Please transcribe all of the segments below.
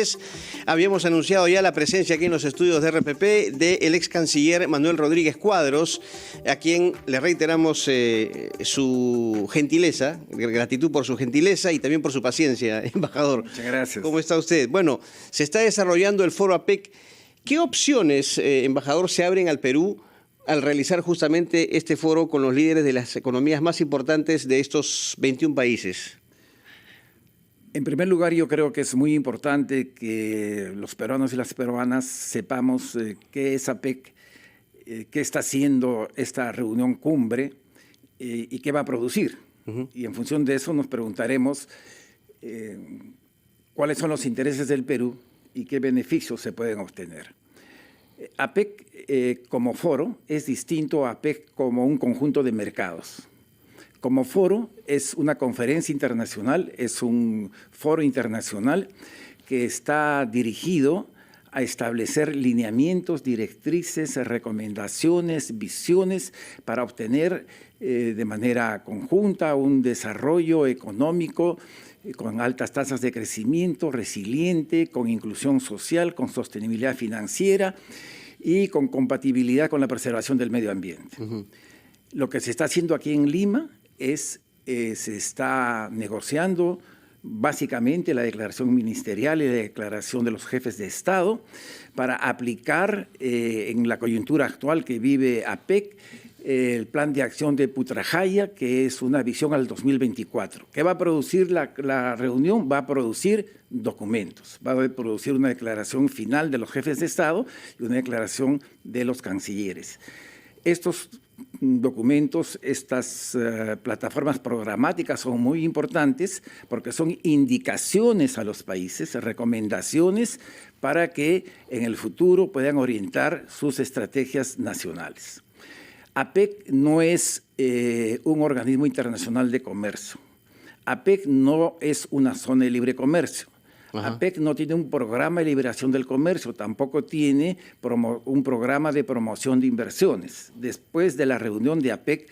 ustedes. Habíamos anunciado ya la presencia aquí en los estudios de RPP del ex canciller Manuel Rodríguez Cuadros, a quien le reiteramos su gentileza, gratitud por su gentileza y también por su paciencia, embajador. Muchas gracias. ¿Cómo está usted? Bueno, se está desarrollando el foro APEC. ¿Qué opciones, embajador, se abren al Perú al realizar justamente este foro con los líderes de las economías más importantes de estos 21 países? En primer lugar, yo creo que es muy importante que los peruanos y las peruanas sepamos qué es APEC, qué está haciendo esta reunión cumbre y qué va a producir. Y en función de eso nos preguntaremos cuáles son los intereses del Perú y qué beneficios se pueden obtener. APEC como foro es distinto a APEC como un conjunto de mercados. Como foro es una conferencia internacional, es un foro internacional que está dirigido a establecer lineamientos, directrices, recomendaciones, visiones para obtener de manera conjunta un desarrollo económico con altas tasas de crecimiento, resiliente, con inclusión social, con sostenibilidad financiera y con compatibilidad con la preservación del medio ambiente. Lo que se está haciendo aquí en Lima se está negociando básicamente la declaración ministerial y la declaración de los jefes de Estado para aplicar en la coyuntura actual que vive APEC el plan de acción de Putrajaya, que es una visión al 2024. ¿Qué va a producir la reunión? Va a producir documentos, va a producir una declaración final de los jefes de Estado y una declaración de los cancilleres. Estos documentos, estas plataformas programáticas son muy importantes porque son indicaciones a los países, recomendaciones para que en el futuro puedan orientar sus estrategias nacionales. APEC no es un organismo internacional de comercio. APEC no es una zona de libre comercio. APEC no tiene un programa de liberación del comercio, tampoco tiene un programa de promoción de inversiones. Después de la reunión de APEC,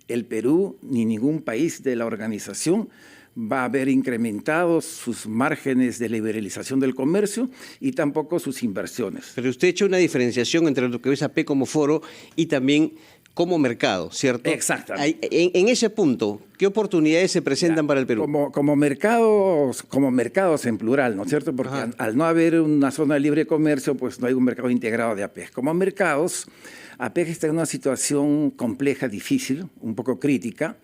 el Perú ni ningún país de la organización va a haber incrementado sus márgenes de liberalización del comercio y tampoco sus inversiones. Pero usted ha hecho una diferenciación entre lo que es APEC como foro y también como mercado, ¿cierto? Exactamente. En ese punto, ¿qué oportunidades se presentan para el Perú? Como mercados en plural, ¿no es cierto? Porque al no haber una zona de libre comercio, pues no hay un mercado integrado de APEC. Como mercados, APEC está en una situación compleja, difícil, un poco crítica.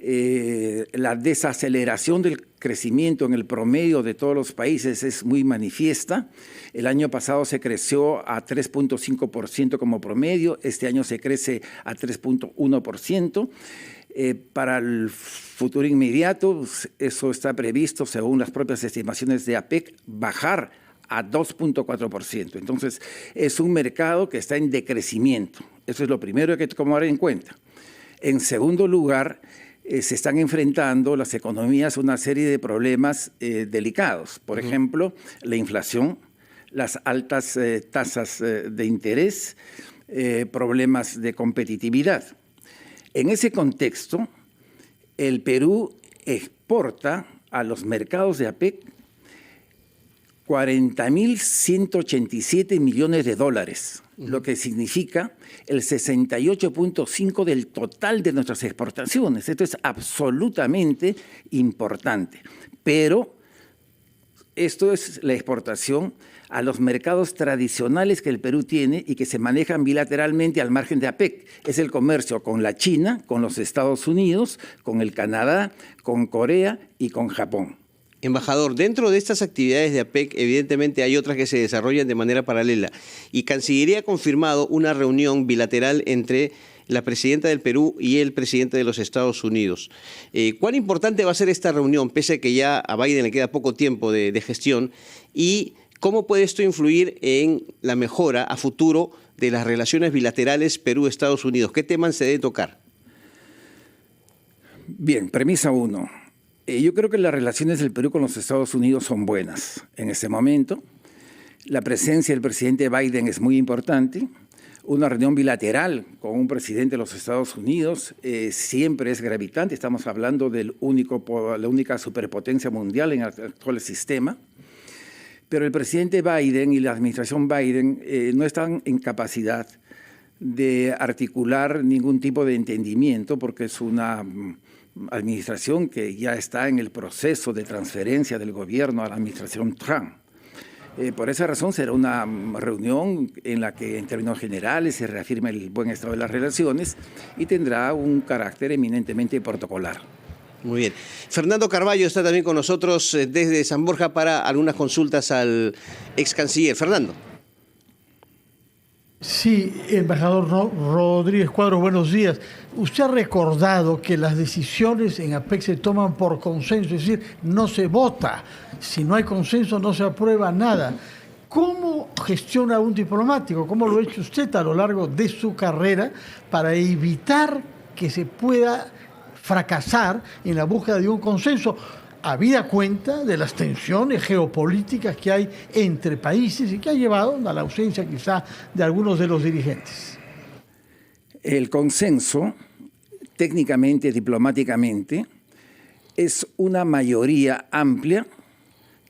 La desaceleración del crecimiento en el promedio de todos los países es muy manifiesta. El año pasado se creció a 3.5% como promedio, este año se crece a 3.1%. Para el futuro inmediato, eso está previsto, según las propias estimaciones de APEC, bajar a 2.4%. Entonces, es un mercado que está en decrecimiento. Eso es lo primero que hay que tomar en cuenta. En segundo lugar, se están enfrentando las economías a una serie de problemas delicados. Por ejemplo, la inflación, las altas tasas de interés, problemas de competitividad. En ese contexto, el Perú exporta a los mercados de APEC 40.187 millones de dólares, lo que significa el 68.5% del total de nuestras exportaciones. Esto es absolutamente importante. Pero esto es la exportación a los mercados tradicionales que el Perú tiene y que se manejan bilateralmente al margen de APEC. Es el comercio con la China, con los Estados Unidos, con el Canadá, con Corea y con Japón. Embajador, dentro de estas actividades de APEC, evidentemente hay otras que se desarrollan de manera paralela. Y Cancillería ha confirmado una reunión bilateral entre la presidenta del Perú y el presidente de los Estados Unidos. ¿Cuán importante va a ser esta reunión, pese a que ya a Biden le queda poco tiempo de gestión? ¿Y cómo puede esto influir en la mejora a futuro de las relaciones bilaterales Perú-Estados Unidos? ¿Qué temas se debe tocar? Bien, premisa 1. Yo creo que las relaciones del Perú con los Estados Unidos son buenas en este momento. La presencia del presidente Biden es muy importante. Una reunión bilateral con un presidente de los Estados Unidos siempre es gravitante. Estamos hablando de la única superpotencia mundial en el actual sistema. Pero el presidente Biden y la administración Biden no están en capacidad de articular ningún tipo de entendimiento, porque es una administración que ya está en el proceso de transferencia del gobierno a la administración Trump. Por esa razón será una reunión en la que en términos generales se reafirma el buen estado de las relaciones y tendrá un carácter eminentemente protocolar. Muy bien. Fernando Carballo está también con nosotros desde San Borja para algunas consultas al ex canciller. Fernando. Sí, embajador Rodríguez Cuadro, buenos días. Usted ha recordado que las decisiones en APEC se toman por consenso, es decir, no se vota. Si no hay consenso, no se aprueba nada. ¿Cómo gestiona un diplomático? ¿Cómo lo ha hecho usted a lo largo de su carrera para evitar que se pueda fracasar en la búsqueda de un consenso, habida cuenta de las tensiones geopolíticas que hay entre países y que ha llevado a la ausencia quizá de algunos de los dirigentes? El consenso, técnicamente, diplomáticamente, es una mayoría amplia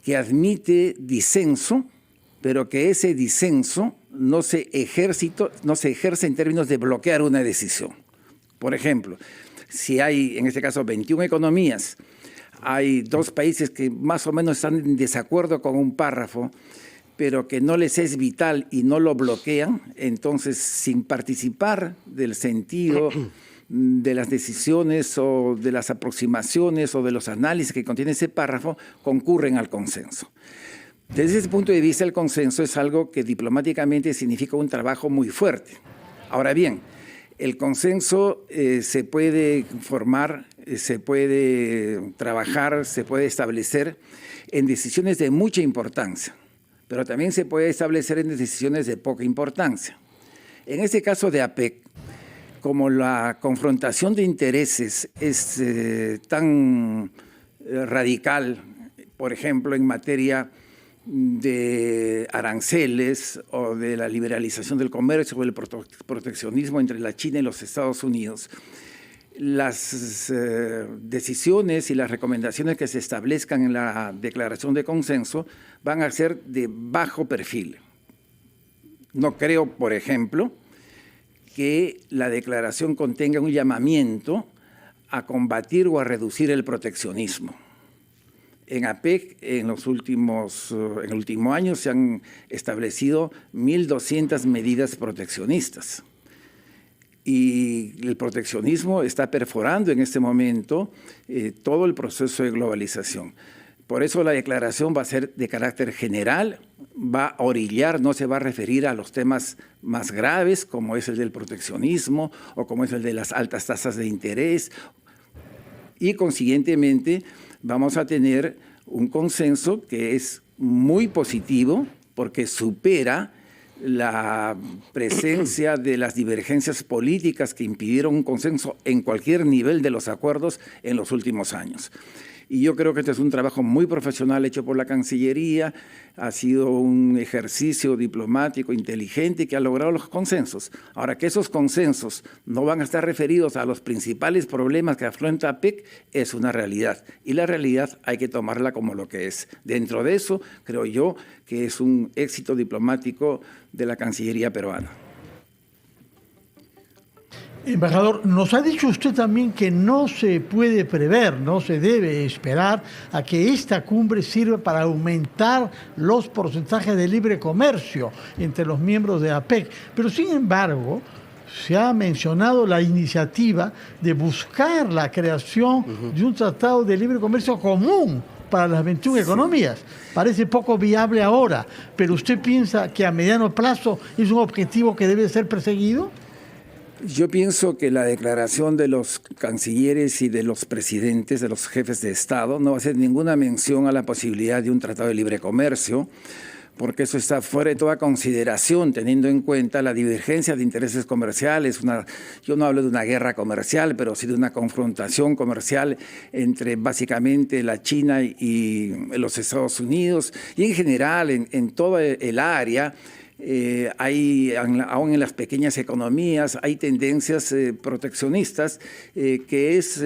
que admite disenso, pero que ese disenso no se ejerce en términos de bloquear una decisión. Por ejemplo, si hay, en este caso, 21 economías, hay 2 países que más o menos están en desacuerdo con un párrafo, pero que no les es vital y no lo bloquean, entonces, sin participar del sentido de las decisiones o de las aproximaciones o de los análisis que contiene ese párrafo, concurren al consenso. Desde ese punto de vista, el consenso es algo que diplomáticamente significa un trabajo muy fuerte. Ahora bien, el consenso se puede formar, se puede trabajar, se puede establecer en decisiones de mucha importancia, pero también se puede establecer en decisiones de poca importancia. En este caso de APEC, como la confrontación de intereses es tan radical, por ejemplo, en materia de aranceles o de la liberalización del comercio o del proteccionismo entre la China y los Estados Unidos, las decisiones y las recomendaciones que se establezcan en la declaración de consenso van a ser de bajo perfil. No creo, por ejemplo, que la declaración contenga un llamamiento a combatir o a reducir el proteccionismo. En APEC, en el último año, se han establecido 1.200 medidas proteccionistas. Y el proteccionismo está perforando en este momento todo el proceso de globalización. Por eso la declaración va a ser de carácter general, va a orillar, no se va a referir a los temas más graves, como es el del proteccionismo o como es el de las altas tasas de interés. Y consiguientemente vamos a tener un consenso que es muy positivo porque supera la presencia de las divergencias políticas que impidieron un consenso en cualquier nivel de los acuerdos en los últimos años. Y yo creo que este es un trabajo muy profesional hecho por la Cancillería, ha sido un ejercicio diplomático inteligente que ha logrado los consensos. Ahora, que esos consensos no van a estar referidos a los principales problemas que afronta APEC es una realidad. Y la realidad hay que tomarla como lo que es. Dentro de eso, creo yo que es un éxito diplomático de la Cancillería peruana. Embajador, nos ha dicho usted también que no se puede prever, no se debe esperar a que esta cumbre sirva para aumentar los porcentajes de libre comercio entre los miembros de APEC. Pero sin embargo, se ha mencionado la iniciativa de buscar la creación de un tratado de libre comercio común para las 21 economías. Parece poco viable ahora, pero ¿usted piensa que a mediano plazo es un objetivo que debe ser perseguido? Yo pienso que la declaración de los cancilleres y de los presidentes, de los jefes de Estado, no va a hacer ninguna mención a la posibilidad de un tratado de libre comercio, porque eso está fuera de toda consideración, teniendo en cuenta la divergencia de intereses comerciales. Yo no hablo de una guerra comercial, pero sí de una confrontación comercial entre básicamente la China y los Estados Unidos, y en general en toda el área. Aún en las pequeñas economías hay tendencias proteccionistas, que es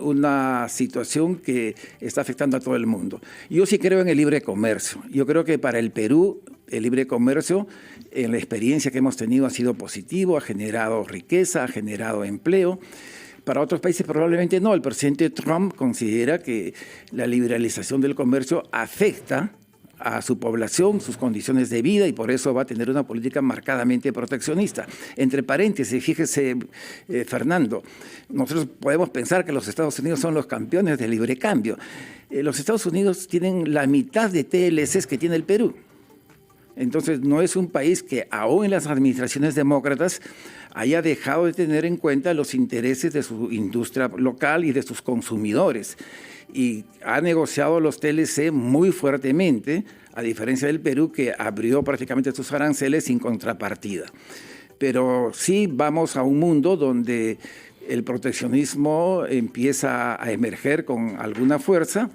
una situación que está afectando a todo el mundo. Yo sí creo en el libre comercio. Yo creo que para el Perú el libre comercio, en la experiencia que hemos tenido, ha sido positivo, ha generado riqueza, ha generado empleo. Para otros países probablemente no. El presidente Trump considera que la liberalización del comercio afecta a su población, sus condiciones de vida, y por eso va a tener una política marcadamente proteccionista. Entre paréntesis, fíjese, Fernando, nosotros podemos pensar que los Estados Unidos son los campeones del libre cambio. Los Estados Unidos tienen la mitad de TLCs que tiene el Perú. Entonces, no es un país que, aún en las administraciones demócratas, haya dejado de tener en cuenta los intereses de su industria local y de sus consumidores. Y ha negociado los TLC muy fuertemente, a diferencia del Perú, que abrió prácticamente sus aranceles sin contrapartida. Pero sí vamos a un mundo donde el proteccionismo empieza a emerger con alguna fuerza,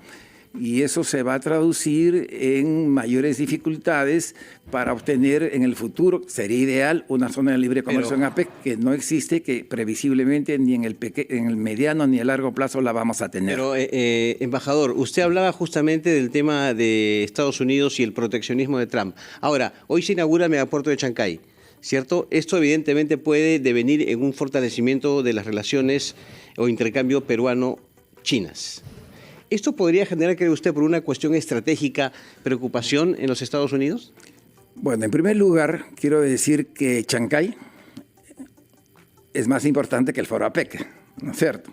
y eso se va a traducir en mayores dificultades para obtener en el futuro, sería ideal, una zona de libre comercio en APEC, que no existe, que previsiblemente ni en el mediano ni a largo plazo la vamos a tener. Pero, embajador, usted hablaba justamente del tema de Estados Unidos y el proteccionismo de Trump. Ahora, hoy se inaugura el megapuerto de Chancay, ¿cierto? Esto evidentemente puede devenir en un fortalecimiento de las relaciones o intercambio peruano-chinas. ¿Esto podría generar, cree usted, por una cuestión estratégica, preocupación en los Estados Unidos? Bueno, en primer lugar, quiero decir que Chancay es más importante que el Foro APEC, ¿no es cierto?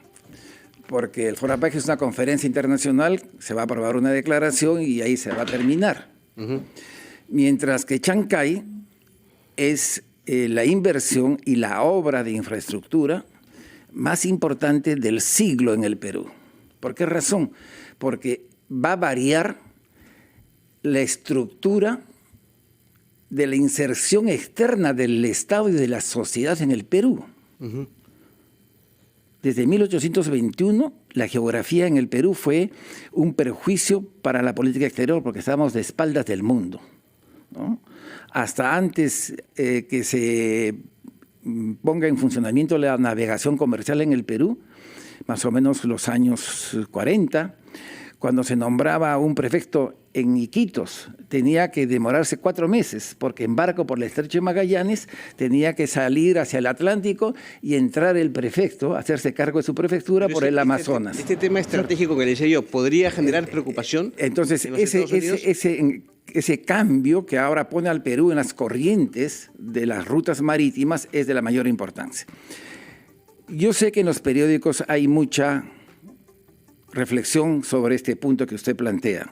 Porque el Foro APEC es una conferencia internacional, se va a aprobar una declaración y ahí se va a terminar. Mientras que Chancay es la inversión y la obra de infraestructura más importante del siglo en el Perú. ¿Por qué razón? Porque va a variar la estructura de la inserción externa del Estado y de la sociedad en el Perú. Desde 1821, la geografía en el Perú fue un perjuicio para la política exterior porque estábamos de espaldas del mundo, ¿no? Hasta antes que se ponga en funcionamiento la navegación comercial en el Perú, más o menos los años 40, cuando se nombraba un prefecto en Iquitos, tenía que demorarse 4 meses, porque en barco por el Estrecho de Magallanes tenía que salir hacia el Atlántico y entrar el prefecto, hacerse cargo de su prefectura por el Amazonas. Este tema estratégico que le decía yo, ¿podría generar preocupación? Entonces, ese cambio que ahora pone al Perú en las corrientes de las rutas marítimas es de la mayor importancia. Yo sé que en los periódicos hay mucha reflexión sobre este punto que usted plantea.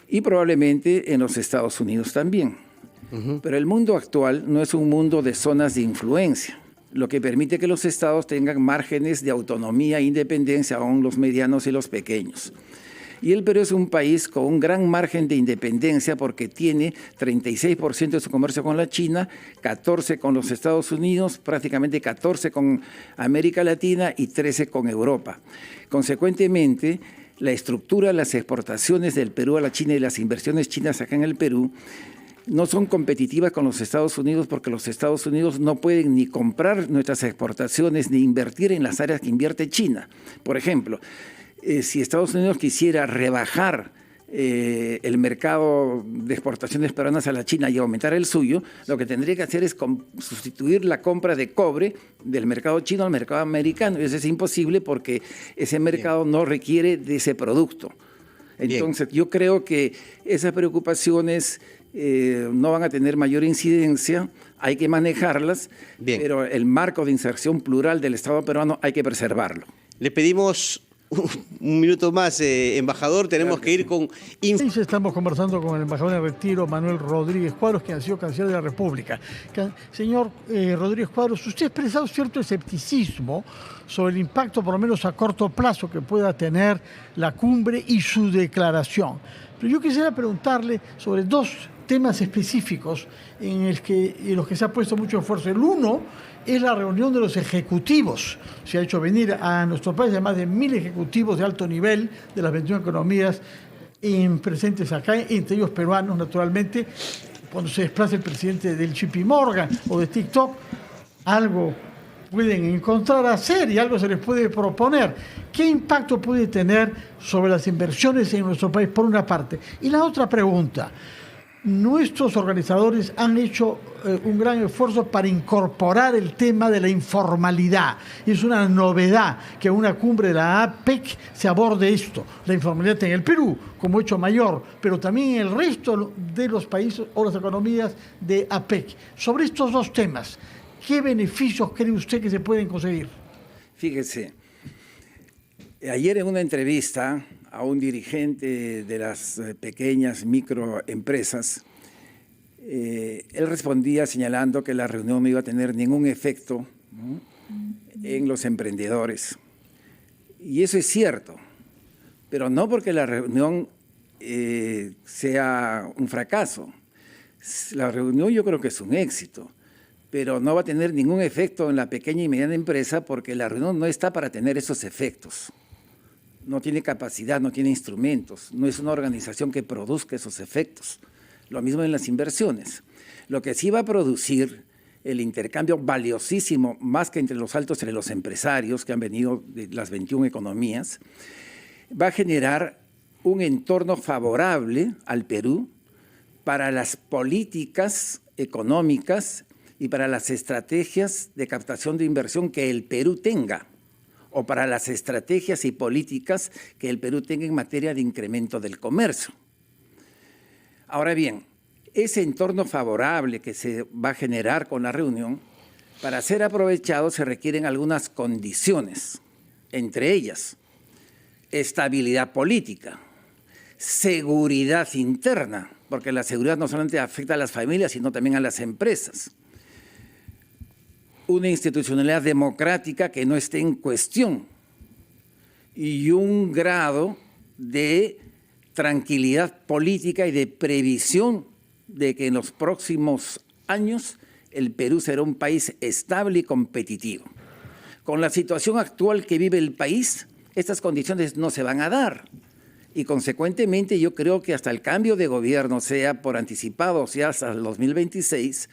Y probablemente en los Estados Unidos también. Pero el mundo actual no es un mundo de zonas de influencia, lo que permite que los estados tengan márgenes de autonomía e independencia, aún los medianos y los pequeños. Y el Perú es un país con un gran margen de independencia porque tiene 36% de su comercio con la China, 14% con los Estados Unidos, prácticamente 14% con América Latina y 13% con Europa. Consecuentemente, la estructura de las exportaciones del Perú a la China y las inversiones chinas acá en el Perú no son competitivas con los Estados Unidos porque los Estados Unidos no pueden ni comprar nuestras exportaciones ni invertir en las áreas que invierte China. Por ejemplo, si Estados Unidos quisiera rebajar el mercado de exportaciones peruanas a la China y aumentar el suyo, lo que tendría que hacer es sustituir la compra de cobre del mercado chino al mercado americano. Y eso es imposible porque ese mercado no requiere de ese producto. Entonces, yo creo que esas preocupaciones no van a tener mayor incidencia, hay que manejarlas, pero el marco de inserción plural del Estado peruano hay que preservarlo. Le pedimos un minuto más, embajador, tenemos que ir con... Estamos conversando con el embajador en retiro, Manuel Rodríguez Cuadros, quien ha sido canciller de la República. Señor Rodríguez Cuadros, usted ha expresado cierto escepticismo sobre el impacto, por lo menos a corto plazo, que pueda tener la cumbre y su declaración. Pero yo quisiera preguntarle sobre 2 temas específicos en los que se ha puesto mucho esfuerzo. El uno es la reunión de los ejecutivos. Se ha hecho venir a nuestro país a más de 1000 ejecutivos de alto nivel de las 21 economías presentes acá, entre ellos peruanos, naturalmente. Cuando se desplaza el presidente del JP Morgan o de TikTok, algo pueden encontrar hacer y algo se les puede proponer. ¿Qué impacto puede tener sobre las inversiones en nuestro país, por una parte? Y la otra pregunta, nuestros organizadores han hecho un gran esfuerzo para incorporar el tema de la informalidad. Es una novedad que en una cumbre de la APEC se aborde esto. La informalidad en el Perú como hecho mayor, pero también en el resto de los países o las economías de APEC. Sobre estos dos temas, ¿qué beneficios cree usted que se pueden conseguir? Fíjese, ayer en una entrevista a un dirigente de las pequeñas microempresas, él respondía señalando que la reunión no iba a tener ningún efecto, ¿no?, en los emprendedores. Y eso es cierto, pero no porque la reunión sea un fracaso. La reunión yo creo que es un éxito, pero no va a tener ningún efecto en la pequeña y mediana empresa porque la reunión no está para tener esos efectos. No tiene capacidad, no tiene instrumentos, no es una organización que produzca esos efectos. Lo mismo en las inversiones. Lo que sí va a producir el intercambio valiosísimo, más que entre los altos, entre los empresarios que han venido de las 21 economías, va a generar un entorno favorable al Perú para las políticas económicas y para las estrategias de captación de inversión que el Perú tenga, o para las estrategias y políticas que el Perú tenga en materia de incremento del comercio. Ahora bien, ese entorno favorable que se va a generar con la reunión, para ser aprovechado se requieren algunas condiciones, entre ellas, estabilidad política, seguridad interna, porque la seguridad no solamente afecta a las familias, sino también a las empresas, una institucionalidad democrática que no esté en cuestión y un grado de tranquilidad política y de previsión de que en los próximos años el Perú será un país estable y competitivo. Con la situación actual que vive el país, estas condiciones no se van a dar y consecuentemente yo creo que hasta el cambio de gobierno, sea por anticipado o sea hasta el 2026,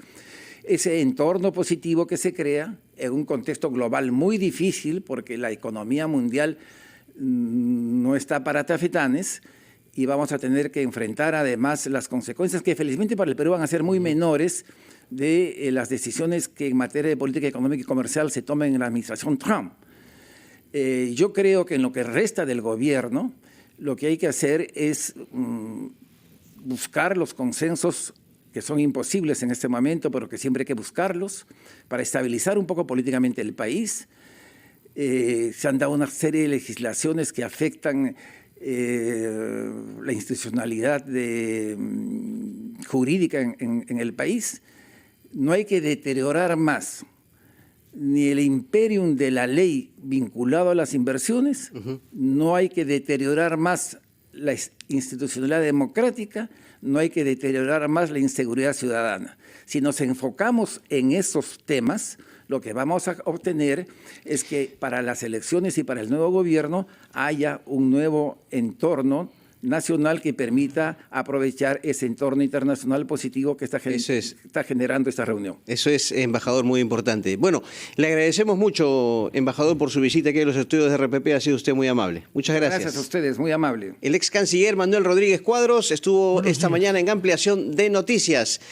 ese entorno positivo que se crea en un contexto global muy difícil porque la economía mundial no está para tafetanes y vamos a tener que enfrentar además las consecuencias que felizmente para el Perú van a ser muy menores de las decisiones que en materia de política económica y comercial se tomen en la administración Trump. Yo creo que en lo que resta del gobierno lo que hay que hacer es buscar los consensos que son imposibles en este momento, pero que siempre hay que buscarlos, para estabilizar un poco políticamente el país. Se han dado una serie de legislaciones que afectan la institucionalidad jurídica en el país. No hay que deteriorar más ni el imperium de la ley vinculado a las inversiones, no hay que deteriorar más la institucionalidad democrática, no hay que deteriorar más la inseguridad ciudadana. Si nos enfocamos en esos temas, lo que vamos a obtener es que para las elecciones y para el nuevo gobierno haya un nuevo entorno nacional que permita aprovechar ese entorno internacional positivo que está generando esta reunión. Eso es, embajador, muy importante. Bueno, le agradecemos mucho, embajador, por su visita aquí a los estudios de RPP. Ha sido usted muy amable. Muchas gracias. Gracias a ustedes, muy amable. El ex canciller Manuel Rodríguez Cuadros estuvo esta mañana en Ampliación de Noticias.